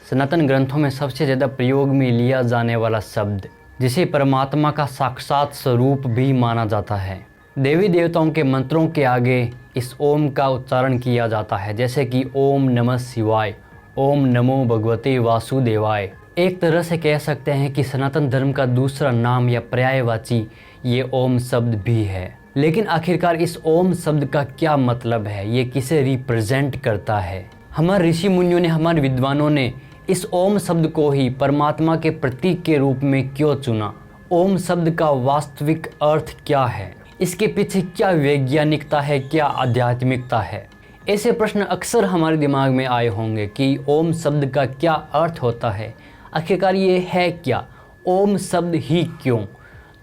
सनातन ग्रंथों में सबसे ज़्यादा प्रयोग में लिया जाने वाला शब्द, जिसे परमात्मा का साक्षात स्वरूप भी माना जाता है। देवी देवताओं के मंत्रों के आगे इस ओम का उच्चारण किया जाता है, जैसे कि ओम नमः शिवाय, ओम नमो भगवते वासुदेवाय। एक तरह से कह सकते हैं कि सनातन धर्म का दूसरा नाम या पर्यायवाची ये ओम शब्द भी है। लेकिन आखिरकार इस ओम शब्द का क्या मतलब है, ये किसे रिप्रेजेंट करता है? हमारे ऋषि मुनियों ने, हमारे विद्वानों ने इस ओम शब्द को ही परमात्मा के प्रतीक के रूप में क्यों चुना? ओम शब्द का वास्तविक अर्थ क्या है? इसके पीछे क्या वैज्ञानिकता है, क्या आध्यात्मिकता है? ऐसे प्रश्न अक्सर हमारे दिमाग में आए होंगे कि ओम शब्द का क्या अर्थ होता है, आखिरकार ये है क्या, ओम शब्द ही क्यों?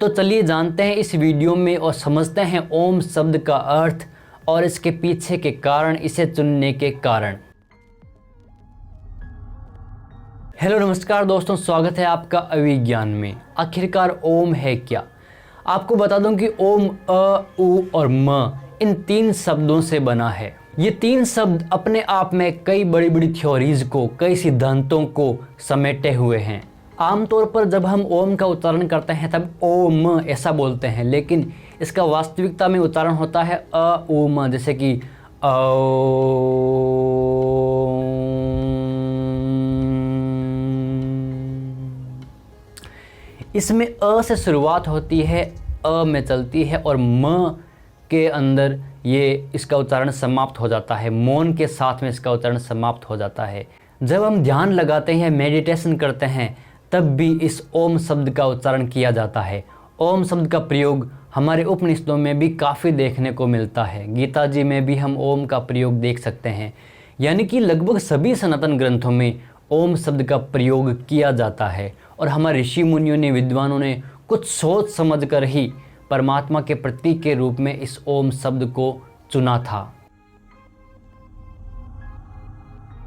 तो चलिए जानते हैं इस वीडियो में और समझते हैं ओम शब्द का अर्थ और इसके पीछे के कारण, इसे चुनने के कारण। हेलो नमस्कार दोस्तों, स्वागत है आपका अभिज्ञान में। आखिरकार ओम है क्या? आपको बता दूं कि ओम अ, उ और म इन तीन शब्दों से बना है। ये तीन शब्द अपने आप में कई बड़ी बड़ी थ्योरीज को, कई सिद्धांतों को समेटे हुए हैं। आमतौर पर जब हम ओम का उच्चारण करते हैं तब ओम ऐसा बोलते हैं, लेकिन इसका वास्तविकता में उच्चारण होता है अ उ म, जैसे कि इसमें अ से शुरुआत होती है, अ में चलती है और म के अंदर ये इसका उच्चारण समाप्त हो जाता है, मौन के साथ में इसका उच्चारण समाप्त हो जाता है। जब हम ध्यान लगाते हैं, मेडिटेशन करते हैं, तब भी इस ओम शब्द का उच्चारण किया जाता है। ओम शब्द का प्रयोग हमारे उपनिषदों में भी काफ़ी देखने को मिलता है। गीता जी में भी हम ओम का प्रयोग देख सकते हैं। यानी कि लगभग सभी सनातन ग्रंथों में ओम शब्द का प्रयोग किया जाता है और हमारे ऋषि मुनियों ने, विद्वानों ने कुछ सोच समझ कर ही परमात्मा के प्रतीक के रूप में इस ओम शब्द को चुना था।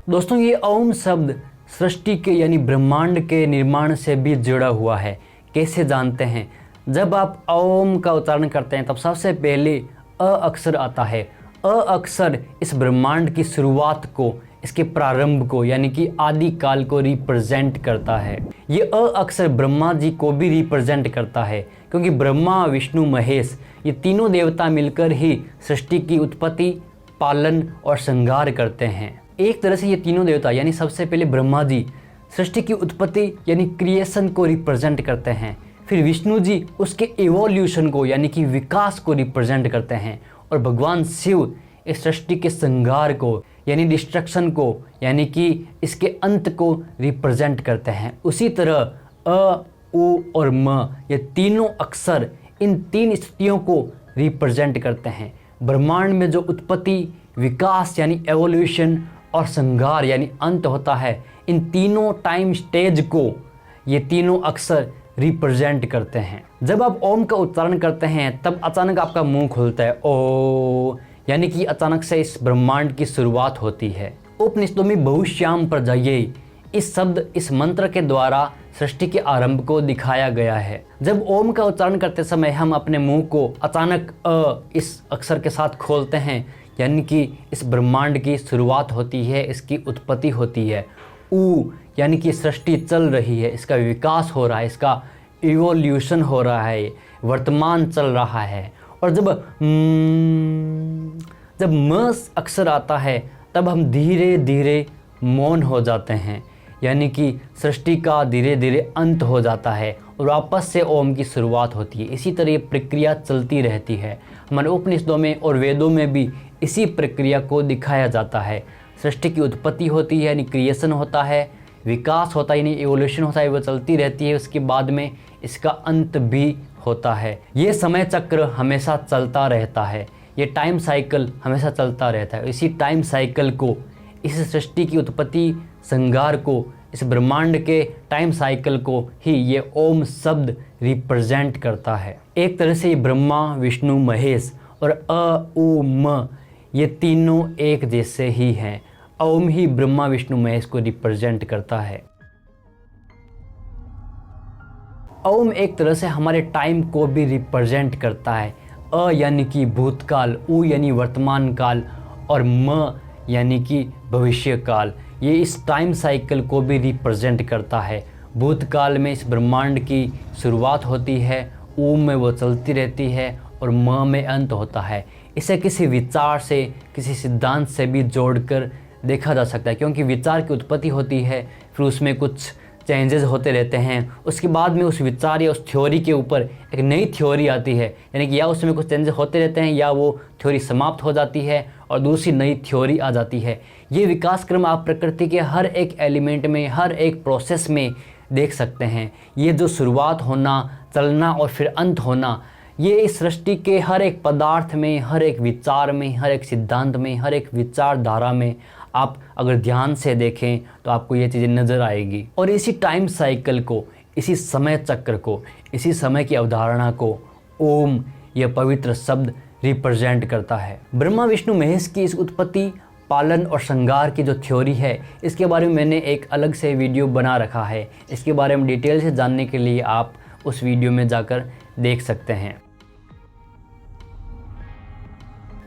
दोस्तों, ये ओम शब्द सृष्टि के यानी ब्रह्मांड के निर्माण से भी जुड़ा हुआ है। कैसे जानते हैं? जब आप ओम का उच्चारण करते हैं तब सबसे पहले अ अक्षर आता है। अ अक्षर इस ब्रह्मांड की शुरुआत को, इसके प्रारंभ को यानी कि आदि काल को रिप्रेजेंट करता है। ये अ अक्षर ब्रह्मा जी को भी रिप्रेजेंट करता है, क्योंकि ब्रह्मा, विष्णु, महेश ये तीनों देवता मिलकर ही सृष्टि की उत्पत्ति, पालन और श्रृंगार करते हैं। एक तरह से ये तीनों देवता यानी सबसे पहले ब्रह्मा जी सृष्टि की उत्पत्ति यानी क्रिएशन को रिप्रेजेंट करते हैं, फिर विष्णु जी उसके इवोल्यूशन को यानी कि विकास को रिप्रेजेंट करते हैं, और भगवान शिव इस सृष्टि के श्रृंगार को यानी डिस्ट्रक्शन को यानी कि इसके अंत को रिप्रेजेंट करते हैं। उसी तरह अ, उ और म ये तीनों अक्षर इन तीन स्थितियों को रिप्रेजेंट करते हैं। ब्रह्मांड में जो उत्पत्ति, विकास यानी एवोल्यूशन और संहार यानी अंत होता है, इन तीनों टाइम स्टेज को ये तीनों अक्षर रिप्रेजेंट करते हैं। जब आप ओम का उच्चारण करते हैं तब अचानक आपका मुंह खुलता है, ओ, यानी कि अचानक से इस ब्रह्मांड की शुरुआत होती है। उपनिषदों में बहुश्याम पर जाइए, इस शब्द, इस मंत्र के द्वारा सृष्टि के आरंभ को दिखाया गया है। जब ओम का उच्चारण करते समय हम अपने मुंह को अचानक अ इस अक्षर के साथ खोलते हैं, यानी कि इस ब्रह्मांड की शुरुआत होती है, इसकी उत्पत्ति होती है। उ यानी कि सृष्टि चल रही है, इसका विकास हो रहा है, इसका इवोल्यूशन हो रहा है, वर्तमान चल रहा है। और जब म अक्षर आता है तब हम धीरे धीरे मौन हो जाते हैं, यानी कि सृष्टि का धीरे धीरे अंत हो जाता है और वापस से ओम की शुरुआत होती है। इसी तरह ये प्रक्रिया चलती रहती है। हमारे उपनिषदों में और वेदों में भी इसी प्रक्रिया को दिखाया जाता है। सृष्टि की उत्पत्ति होती है यानी क्रिएशन होता है, विकास होता है यानी इवोल्यूशन होता है, वो चलती रहती है, उसके बाद में इसका अंत भी होता है। ये समय चक्र हमेशा चलता रहता है, ये टाइम साइकिल हमेशा चलता रहता है। इसी टाइम साइकिल को, इस सृष्टि की उत्पत्ति, संहार को, इस ब्रह्मांड के टाइम साइकिल को ही ये ओम शब्द रिप्रेजेंट करता है। एक तरह से ये ब्रह्मा, विष्णु, महेश और अ, उ, म ये तीनों एक जैसे ही हैं। ओम ही ब्रह्मा, विष्णु, महेश को रिप्रेजेंट करता है। ओम एक तरह से हमारे टाइम को भी रिप्रेजेंट करता है। अ यानी कि भूतकाल, उ यानी वर्तमान काल और म यानी कि भविष्य काल। ये इस टाइम साइकिल को भी रिप्रेजेंट करता है। भूतकाल में इस ब्रह्मांड की शुरुआत होती है, ओम में वो चलती रहती है और म में अंत होता है। इसे किसी विचार से, किसी सिद्धांत से भी जोड़कर देखा जा सकता है, क्योंकि विचार की उत्पत्ति होती है, फिर उसमें कुछ चेंजेस होते रहते हैं, उसके बाद में उस विचार या उस थ्योरी के ऊपर एक नई थ्योरी आती है, यानी कि या उसमें कुछ चेंजेस होते रहते हैं या वो थ्योरी समाप्त हो जाती है और दूसरी नई थ्योरी आ जाती है। ये विकास क्रम आप प्रकृति के हर एक एलिमेंट में, हर एक प्रोसेस में देख सकते हैं। ये जो शुरुआत होना, चलना और फिर अंत होना, ये इस सृष्टि के हर एक पदार्थ में, हर एक विचार में, हर एक सिद्धांत में, हर एक विचारधारा में आप अगर ध्यान से देखें तो आपको ये चीज़ें नज़र आएगी। और इसी टाइम साइकिल को, इसी समय चक्र को, इसी समय की अवधारणा को ओम यह पवित्र शब्द रिप्रेजेंट करता है। ब्रह्मा विष्णु महेश की इस उत्पत्ति, पालन और श्रृंगार की जो थ्योरी है, इसके बारे में मैंने एक अलग से वीडियो बना रखा है। इसके बारे में डिटेल से जानने के लिए आप उस वीडियो में जाकर देख सकते हैं।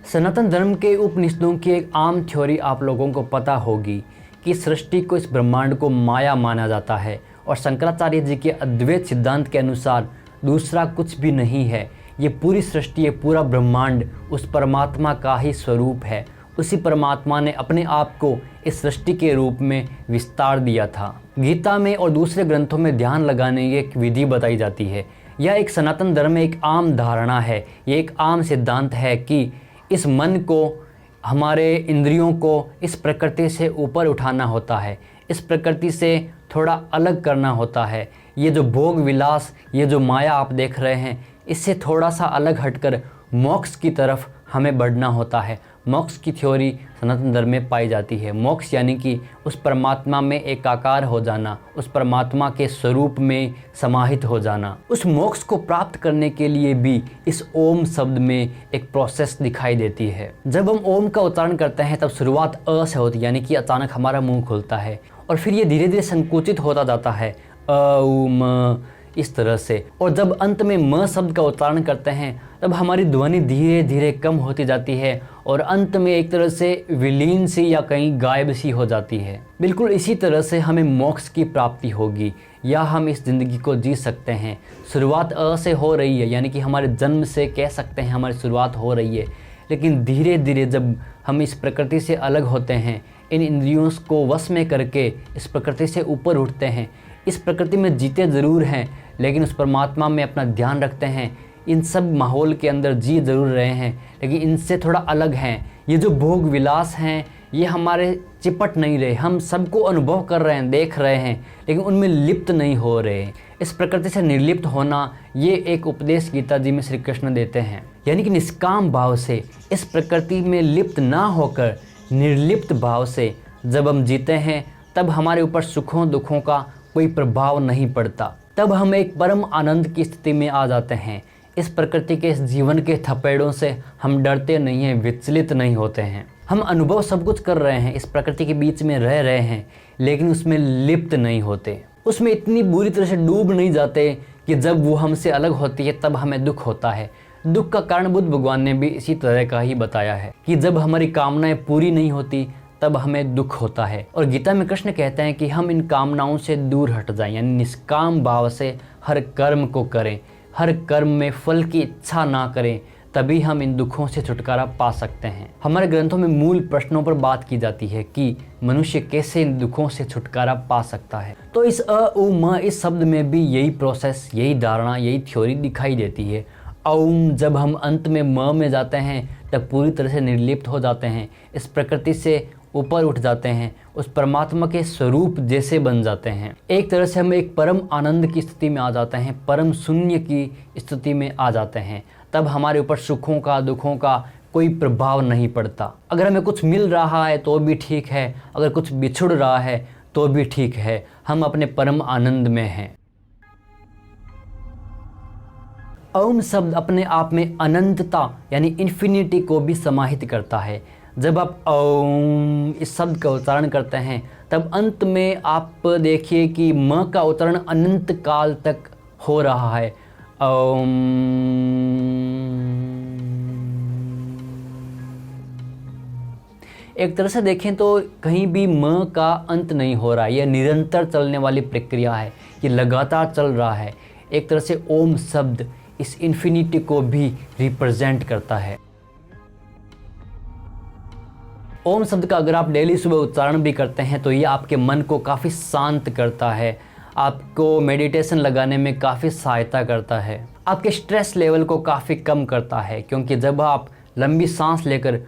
सनातन धर्म के उपनिषदों की एक आम थ्योरी आप लोगों को पता होगी कि सृष्टि को, इस ब्रह्मांड को माया माना जाता है और शंकराचार्य जी के अद्वैत सिद्धांत के अनुसार दूसरा कुछ भी नहीं है। ये पूरी सृष्टि, ये पूरा ब्रह्मांड उस परमात्मा का ही स्वरूप है। उसी परमात्मा ने अपने आप को इस सृष्टि के रूप में विस्तार दिया था। गीता में और दूसरे ग्रंथों में ध्यान लगाने की एक विधि बताई जाती है। यह एक सनातन धर्म में एक आम धारणा है, ये एक आम सिद्धांत है कि इस मन को, हमारे इंद्रियों को इस प्रकृति से ऊपर उठाना होता है, इस प्रकृति से थोड़ा अलग करना होता है। ये जो भोग विलास, ये जो माया आप देख रहे हैं, इससे थोड़ा सा अलग हटकर मोक्ष की तरफ हमें बढ़ना होता है। मोक्ष की थ्योरी सनातन धर्म में पाई जाती है। मोक्ष यानी कि उस परमात्मा में एकाकार हो जाना, उस परमात्मा के स्वरूप में समाहित हो जाना। उस मोक्ष को प्राप्त करने के लिए भी इस ओम शब्द में एक प्रोसेस दिखाई देती है। जब हम ओम का उच्चारण करते हैं तब शुरुआत अ से होती है, यानी कि अचानक हमारा मुंह खुलता है और फिर ये धीरे धीरे संकुचित होता जाता है, अ उ म, इस तरह से। और जब अंत में म शब्द का उच्चारण करते हैं तब हमारी ध्वनि धीरे धीरे कम होती जाती है और अंत में एक तरह से विलीन सी या कहीं गायब सी हो जाती है। बिल्कुल इसी तरह से हमें मोक्ष की प्राप्ति होगी या हम इस ज़िंदगी को जी सकते हैं। शुरुआत अ से हो रही है, यानी कि हमारे जन्म से कह सकते हैं हमारी शुरुआत हो रही है, लेकिन धीरे धीरे जब हम इस प्रकृति से अलग होते हैं, इन इंद्रियों को वश में करके इस प्रकृति से ऊपर उठते हैं, इस प्रकृति में जीते ज़रूर हैं लेकिन उस परमात्मा में अपना ध्यान रखते हैं, इन सब माहौल के अंदर जी ज़रूर रहे हैं लेकिन इनसे थोड़ा अलग हैं। ये जो भोग विलास हैं ये हमारे चिपट नहीं रहे, हम सबको अनुभव कर रहे हैं, देख रहे हैं, लेकिन उनमें लिप्त नहीं हो रहे। इस प्रकृति से निर्लिप्त होना, ये एक उपदेश गीता जी में श्री कृष्ण देते हैं। यानी कि निष्काम भाव से, इस प्रकृति में लिप्त ना होकर निर्लिप्त भाव से जब हम जीते हैं तब हमारे ऊपर सुखों दुखों का कोई प्रभाव नहीं पड़ता। तब हम एक परम आनंद की स्थिति में आ जाते हैं। इस प्रकृति के, इस जीवन के थपेड़ों से हम डरते नहीं हैं, विचलित नहीं होते हैं। हम अनुभव सब कुछ कर रहे हैं, इस प्रकृति के बीच में रह रहे हैं, लेकिन उसमें लिप्त नहीं होते, उसमें इतनी बुरी तरह से डूब नहीं जाते कि जब वो हमसे अलग होती है तब हमें दुख होता है। दुख का कारण बुद्ध भगवान ने भी इसी तरह का ही बताया है कि जब हमारी कामनाएं पूरी नहीं होती तब हमें दुख होता है। और गीता में कृष्ण कहते हैं कि हम इन कामनाओं से दूर हट जाएं, यानी निष्काम भाव से हर कर्म को करें, हर कर्म में फल की इच्छा ना करें, तभी हम इन दुखों से छुटकारा पा सकते हैं। हमारे ग्रंथों में मूल प्रश्नों पर बात की जाती है कि मनुष्य कैसे इन दुखों से छुटकारा पा सकता है। तो इस अ उ म इस शब्द में भी यही प्रोसेस, यही धारणा, यही थ्योरी दिखाई देती है। ओम, जब हम अंत में म में जाते हैं तब पूरी तरह से निर्लिप्त हो जाते हैं, इस प्रकृति से ऊपर उठ जाते हैं, उस परमात्मा के स्वरूप जैसे बन जाते हैं। एक तरह से हम एक परम आनंद की स्थिति में आ जाते हैं, परम शून्य की स्थिति में आ जाते हैं। तब हमारे ऊपर सुखों का, दुखों का कोई प्रभाव नहीं पड़ता। अगर हमें कुछ मिल रहा है तो भी ठीक है, अगर कुछ बिछुड़ रहा है तो भी ठीक है, हम अपने परम आनंद में हैं। ओम शब्द अपने आप में अनंतता यानी इन्फिनिटी को भी समाहित करता है। जब आप ओम इस शब्द का उच्चारण करते हैं तब अंत में आप देखिए कि म का उच्चारण अनंत काल तक हो रहा है। ओम। एक तरह से देखें तो कहीं भी म का अंत नहीं हो रहा है, यह निरंतर चलने वाली प्रक्रिया है, ये लगातार चल रहा है। एक तरह से ओम शब्द इस इन्फिनिटी को भी रिप्रेजेंट करता है। ओम शब्द का अगर आप डेली सुबह उच्चारण भी करते हैं तो ये आपके मन को काफ़ी शांत करता है, आपको मेडिटेशन लगाने में काफ़ी सहायता करता है, आपके स्ट्रेस लेवल को काफ़ी कम करता है। क्योंकि जब आप लंबी सांस लेकर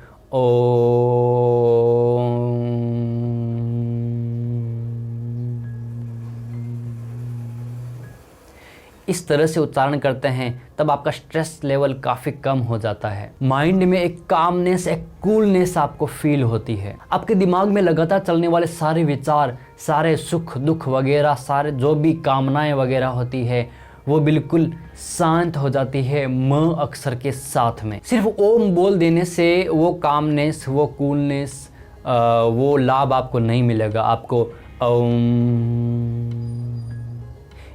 इस तरह से उच्चारण करते हैं तब आपका स्ट्रेस लेवल काफ़ी कम हो जाता है। माइंड में एक कामनेस, एक कूलनेस आपको फील होती है। आपके दिमाग में लगातार चलने वाले सारे विचार, सारे सुख दुख वगैरह, सारे जो भी कामनाएं वगैरह होती है वो बिल्कुल शांत हो जाती है म अक्षर के साथ में। सिर्फ ओम बोल देने से वो कामनेस, वो कूलनेस, वो लाभ आपको नहीं मिलेगा। आपको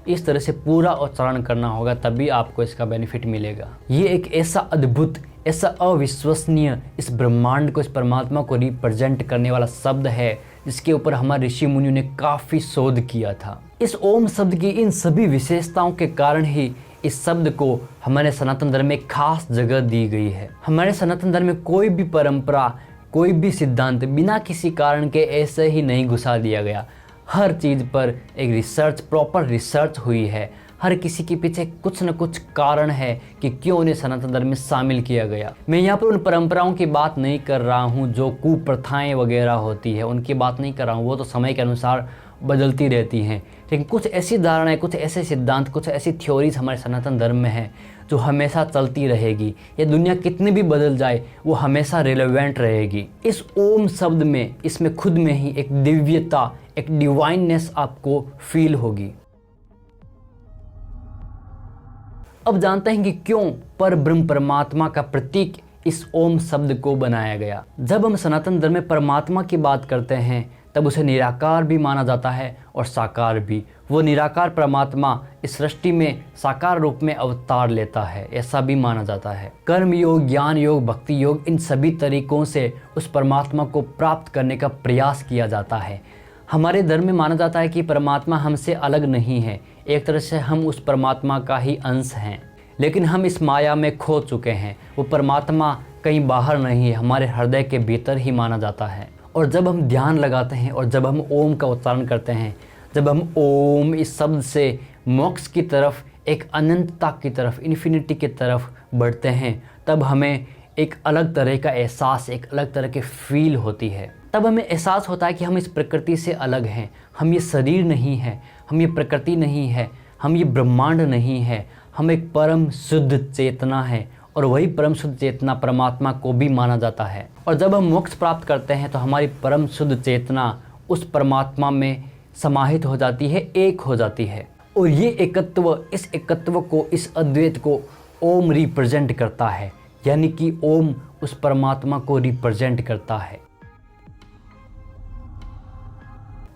इस तरह से पूरा उच्चारण करना होगा, तभी आपको इसका बेनिफिट मिलेगा। ये एक ऐसा अद्भुत, ऐसा अविश्वसनीय इस ब्रह्मांड को, इस परमात्मा को रिप्रेजेंट करने वाला शब्द है जिसके ऊपर हमारे ऋषि मुनियों ने काफ़ी शोध किया था। इस ओम शब्द की इन सभी विशेषताओं के कारण ही इस शब्द को हमारे सनातन धर्म में खास जगह दी गई है। हमारे सनातन धर्म में कोई भी परंपरा, कोई भी सिद्धांत बिना किसी कारण के ऐसे ही नहीं घुसा दिया गया। हर चीज़ पर एक रिसर्च, प्रॉपर रिसर्च हुई है। हर किसी के पीछे कुछ न कुछ कारण है कि क्यों उन्हें सनातन धर्म में शामिल किया गया। मैं यहाँ पर उन परंपराओं की बात नहीं कर रहा हूँ जो कुप्रथाएं वगैरह होती है, उनकी बात नहीं कर रहा हूँ, वो तो समय के अनुसार बदलती रहती हैं। लेकिन कुछ ऐसी धारणाएं, कुछ ऐसे सिद्धांत, कुछ ऐसी थ्योरीज हमारे सनातन धर्म में है जो हमेशा चलती रहेगी। ये दुनिया कितनी भी बदल जाए वो हमेशा रिलेवेंट रहेगी। इस ओम शब्द में, इसमें खुद में ही एक दिव्यता, एक डिवाइननेस आपको फील होगी। अब जानते हैं कि क्यों पर ब्रह्म परमात्मा का प्रतीक इस ओम शब्द को बनाया गया। जब हम सनातन धर्म में परमात्मा की बात करते हैं तब उसे निराकार भी माना जाता है और साकार भी। वो निराकार परमात्मा इस सृष्टि में साकार रूप में अवतार लेता है, ऐसा भी माना जाता है। कर्म योग, ज्ञान योग, भक्ति योग, इन सभी तरीकों से उस परमात्मा को प्राप्त करने का प्रयास किया जाता है। हमारे धर्म में माना जाता है कि परमात्मा हमसे अलग नहीं है, एक तरह से हम उस परमात्मा का ही अंश हैं। लेकिन हम इस माया में खो चुके हैं। वो परमात्मा कहीं बाहर नहीं है, हमारे हृदय के भीतर ही माना जाता है। और जब हम ध्यान लगाते हैं और जब हम ओम का उच्चारण करते हैं, जब हम ओम इस शब्द से मोक्ष की तरफ, एक अनंतता की तरफ, इन्फिनिटी की तरफ बढ़ते हैं, तब हमें एक अलग तरह का एहसास, एक अलग तरह की फील होती है। तब हमें एहसास होता है कि हम इस प्रकृति से अलग हैं। हम ये शरीर नहीं है, हम ये प्रकृति नहीं है, हम ये ब्रह्मांड नहीं है, हम एक परम शुद्ध चेतना है और वही परम शुद्ध चेतना परमात्मा को भी माना जाता है। और जब हम मोक्ष प्राप्त करते हैं तो हमारी परम शुद्ध चेतना उस परमात्मा में समाहित हो जाती है, एक हो जाती है। और ये एकत्व, इस एकत्व को, इस अद्वैत को ओम रिप्रेजेंट करता है, यानी कि ओम उस परमात्मा को रिप्रेजेंट करता है।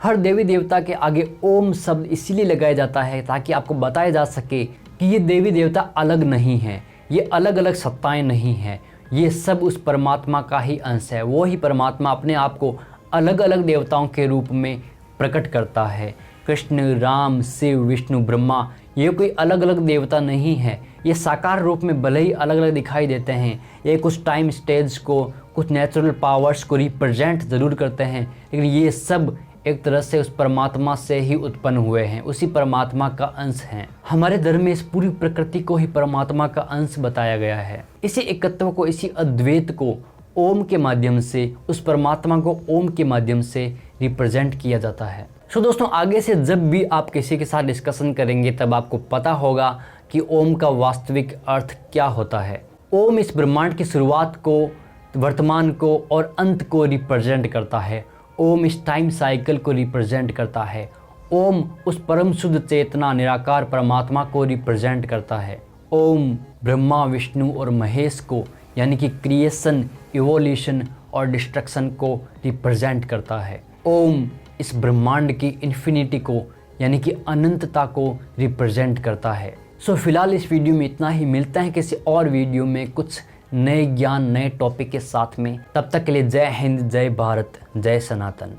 हर देवी देवता के आगे ओम शब्द इसीलिए लगाया जाता है ताकि आपको बताया जा सके कि ये देवी देवता अलग नहीं हैं, ये अलग अलग सत्ताएं नहीं हैं, ये सब उस परमात्मा का ही अंश है। वो ही परमात्मा अपने आप को अलग अलग देवताओं के रूप में प्रकट करता है। कृष्ण, राम, शिव, विष्णु, ब्रह्मा, ये कोई अलग अलग देवता नहीं है। ये साकार रूप में भले ही अलग अलग दिखाई देते हैं, ये कुछ टाइम स्टेज को, कुछ नेचुरल पावर्स को रिप्रेजेंट ज़रूर करते हैं, लेकिन ये सब एक तरह से उस परमात्मा से ही उत्पन्न हुए हैं, उसी परमात्मा का अंश हैं। हमारे धर्म में इस पूरी प्रकृति को ही परमात्मा का अंश बताया गया है। इसी एकत्व को, इसी अद्वैत को ओम के माध्यम से, उस परमात्मा को ओम के माध्यम से रिप्रेजेंट किया जाता है। सो दोस्तों, आगे से जब भी आप किसी के साथ डिस्कशन करेंगे तब आपको पता होगा कि ओम का वास्तविक अर्थ क्या होता है। ओम इस ब्रह्मांड की शुरुआत को, वर्तमान को और अंत को रिप्रेजेंट करता है। ओम इस टाइम साइकिल को रिप्रेजेंट करता है। ओम उस परम शुद्ध चेतना निराकार परमात्मा को रिप्रेजेंट करता है। ओम ब्रह्मा, विष्णु और महेश को, यानी कि क्रिएशन, इवोल्यूशन और डिस्ट्रक्शन को रिप्रेजेंट करता है। ओम इस ब्रह्मांड की इन्फिनिटी को, यानी कि अनंतता को रिप्रेजेंट करता है। सो फिलहाल इस वीडियो में इतना ही। मिलता है किसी और वीडियो में कुछ नए ज्ञान नए टॉपिक के साथ में। तब तक के लिए जय हिंद, जय भारत, जय सनातन।